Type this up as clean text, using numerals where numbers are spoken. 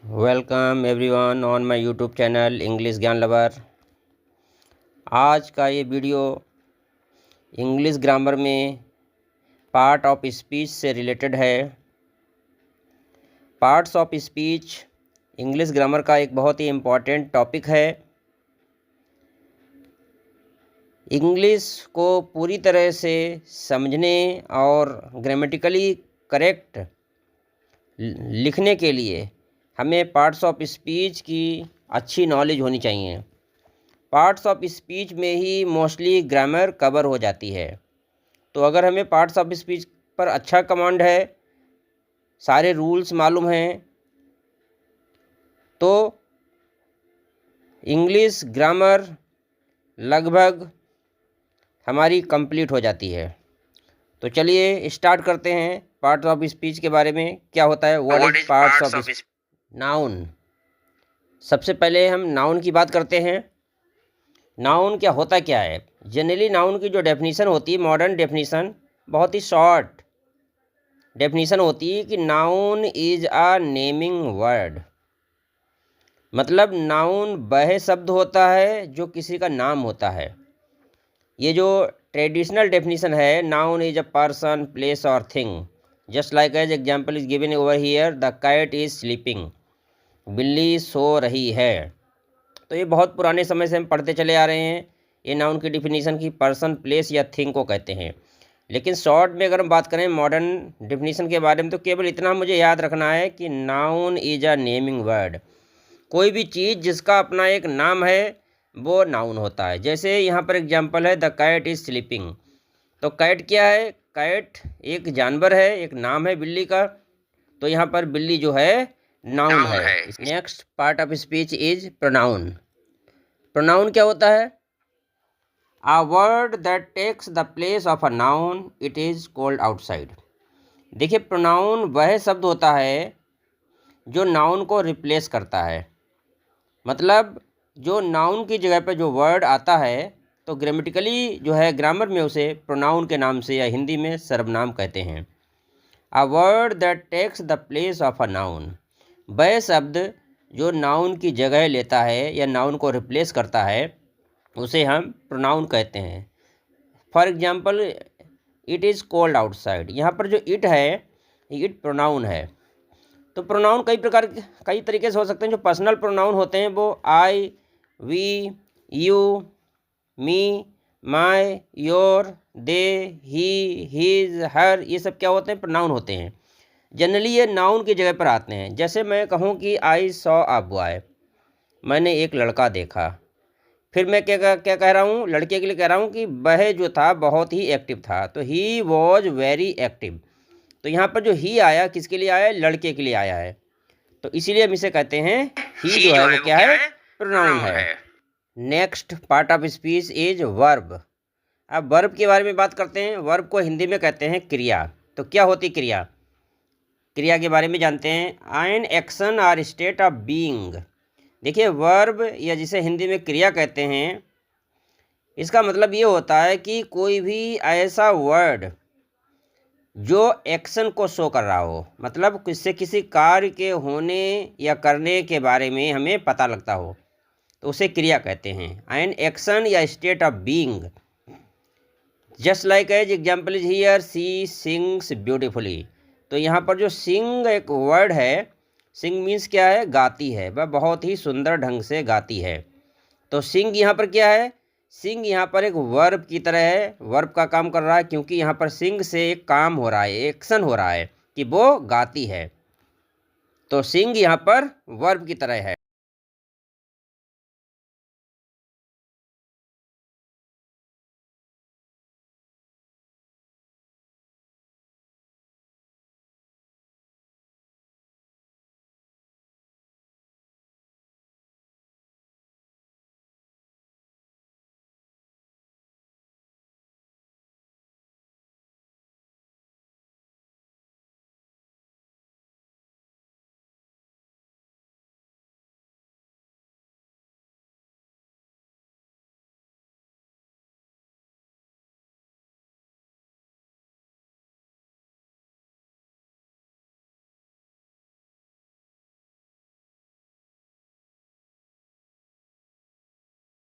Welcome everyone on my YouTube channel English ज्ञान lover. आज का ये वीडियो इंग्लिश ग्रामर में पार्ट ऑफ स्पीच से रिलेटेड है। Parts of speech English grammar का एक बहुत ही इम्पॉर्टेंट टॉपिक है। इंग्लिश को पूरी तरह से समझने और ग्रामेटिकली करेक्ट लिखने के लिए हमें पार्ट्स ऑफ स्पीच की अच्छी नॉलेज होनी चाहिए। पार्ट्स ऑफ स्पीच में ही मोस्टली ग्रामर कवर हो जाती है। तो अगर हमें पार्ट्स ऑफ स्पीच पर अच्छा कमांड है, सारे रूल्स मालूम हैं, तो इंग्लिश ग्रामर लगभग हमारी कंप्लीट हो जाती है। तो चलिए स्टार्ट करते हैं पार्ट्स ऑफ स्पीच के बारे में। क्या होता है, what is parts of speech? Noun. सबसे पहले हम नाउन की बात करते हैं। नाउन क्या होता क्या है? जनरली नाउन की जो डेफिनीशन होती है, मॉडर्न डेफिनीशन, बहुत ही शॉर्ट डेफिनीशन होती है कि noun is a naming word. मतलब नाउन वह शब्द होता है जो किसी का नाम होता है। ये जो ट्रेडिशनल डेफिनीशन है, noun is a person, place और thing. Just like as example is given over here, the cat is sleeping. बिल्ली सो रही है। तो ये बहुत पुराने समय से हम पढ़ते चले आ रहे हैं। ये नाउन की डिफिनीशन की पर्सन, प्लेस या थिंग को कहते हैं। लेकिन शॉर्ट में अगर हम बात करें मॉडर्न डिफिनीशन के बारे में, तो केवल इतना मुझे याद रखना है कि noun is a naming word. कोई भी चीज़ जिसका अपना एक नाम है वो नाउन होता है। जैसे यहाँ पर एग्जाम्पल है, द कैट इज स्लीपिंग। तो कैट क्या है? कैट एक जानवर है, एक नाम है बिल्ली का। तो यहाँ पर बिल्ली जो है नाउन है। Next part of speech is pronoun. Pronoun क्या होता है? A word that takes the place of a noun, it is called outside. देखिए, प्रोनाउन वह शब्द होता है जो नाउन को रिप्लेस करता है। मतलब जो नाउन की जगह पे जो वर्ड आता है, तो ग्रामेटिकली जो है ग्रामर में उसे प्रोनाउन के नाम से या हिंदी में सर्वनाम कहते हैं। A word that takes the place of a noun, वह शब्द जो नाउन की जगह लेता है या नाउन को रिप्लेस करता है, उसे हम प्रोनाउन कहते हैं। For example, it is cold outside. यहाँ पर जो इट है, इट प्रोनाउन है। तो प्रोनाउन कई तरीके से हो सकते हैं। जो पर्सनल प्रोनाउन होते हैं वो I, we, you, me, my, your, they, he, his, her, ये सब क्या होते हैं? प्रोनाउन होते हैं। जनरली ये नाउन की जगह पर आते हैं। जैसे मैं कहूँ कि आई सॉ अ बॉय, मैंने एक लड़का देखा। फिर मैं क्या क्या कह रहा हूँ? लड़के के लिए कह रहा हूँ कि वह जो था बहुत ही एक्टिव था। तो ही वॉज वेरी एक्टिव। तो यहाँ पर जो ही आया, किसके लिए आया? लड़के के लिए आया है। तो इसीलिए हम इसे कहते हैं ही जो है वो क्या है? प्रोनाउन है। Next part of speech is verb. अब वर्ब के बारे में बात करते हैं। वर्ब को हिंदी में कहते हैं क्रिया। तो क्या होती क्रिया? क्रिया के बारे में जानते हैं। An action or state of being. देखिए, वर्ब या जिसे हिंदी में क्रिया कहते हैं, इसका मतलब ये होता है कि कोई भी ऐसा वर्ड जो एक्शन को शो कर रहा हो, मतलब किससे किसी कार्य के होने या करने के बारे में हमें पता लगता हो, तो उसे क्रिया कहते हैं। एन एक्शन या state of being. Just like as example is here, she sings beautifully. तो यहाँ पर जो सिंग एक वर्ड है, सिंग मीन्स क्या है? गाती है। वह बहुत ही सुंदर ढंग से गाती है। तो सिंग यहाँ पर क्या है? सिंग यहाँ पर एक वर्ब की तरह है, वर्ब का काम कर रहा है, क्योंकि यहाँ पर सिंग से एक काम हो रहा है, एक्शन हो रहा है कि वो गाती है। तो सिंग यहाँ पर वर्ब की तरह है।